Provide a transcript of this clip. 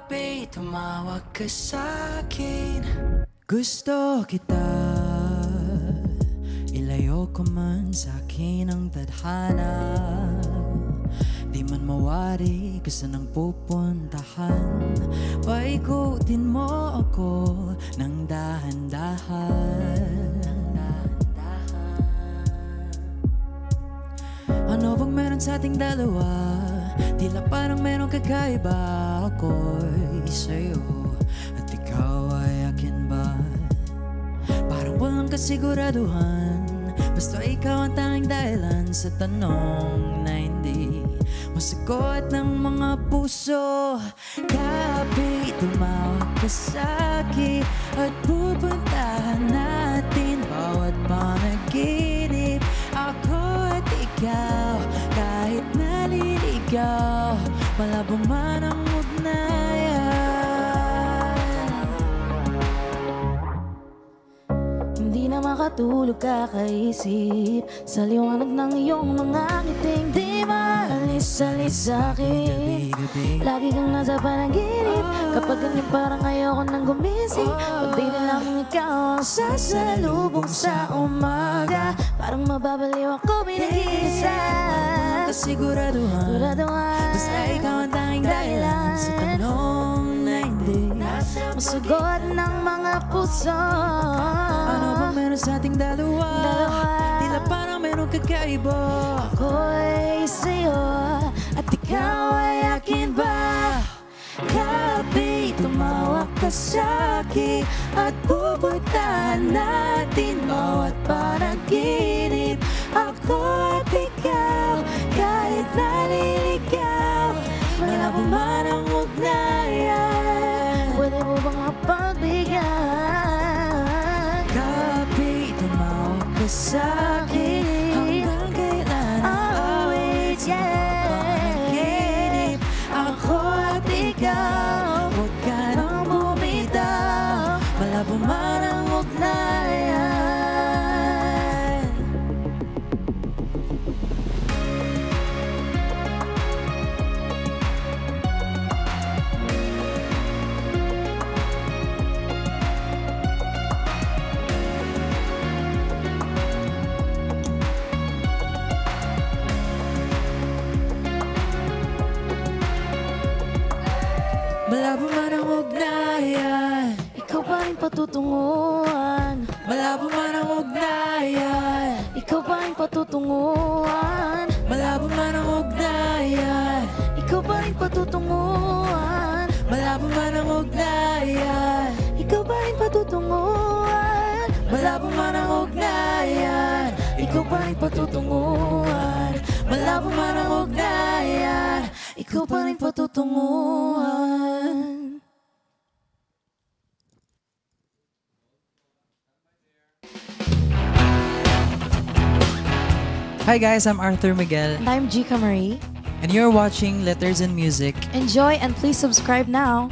Kapi, tumawag ka sa'kin. Gusto kita, ilayo ko man sa'kin ang tadhana. Di man mawari kung saan ang pupuntahan. Paikutin mo ako ng dahan-dahan. Ano bang meron sa ating dalawa? Tila parang merong kakaiba. Ako'y sa'yo at ikaw ay akin ba? Parang walang kasiguraduhan. Basta ikaw ang tanging dahilan sa tanong na hindi masagot ng mga puso. Kapi, tumawag ka sa'kin at pupuntahan natin bawat panaginip. Ako at ikaw, kahit naliligaw, malabo man ang ugnayan. Hindi na makatulog kakaisip sa liwanag ng iyong mga ngiting. Di maalis-alis sa'kin, lagi kang nasa panaginip. Kapag ganyan parang ayoko nang gumising. Pag di na lang ikaw ang sasalubong sa umaga, parang mababaliw ako pinag-iisa. Kasiguraduhan, basta ikaw ang tanging dahilan sa tanong na hindi masagot ng mga puso. Ano bang meron sa ating dalawa? Tila parang meron kakaiba. Ako'y sa'yo at ikaw ay akin ba? Kapi, tumawag ka sa'kin at pupuntahan natin bawat panaginip. Ako at ikaw, kahit naliligaw, malabo man ang ugnayan. Pwede mo bang mapagbigyan? Kapi, tumawag ka sa'kin hanggang kailan ang awit sa panaginip. Ako at ikaw, huwag ka nang bumitaw, malabo man ang ugnayan. Malabo man ang ugnayan, Ikaw pa rin patutunguhan. malabo man ang ugnayan, Ikaw pa rin patutunguhan. malabo man ang ugnayan, Ikaw pa rin patutunguhan. malabo man ang ugnayan, Ikaw pa rin patutunguhan. malabo man ang ugnayan, Ikaw pa rin patutunguhan. malabo man ang ugnayan, Ikaw pa rin patutunguhan. Hi guys, I'm Arthur Miguel, And I'm Gika Marie. and you're watching Letters and Music. Enjoy and please subscribe now.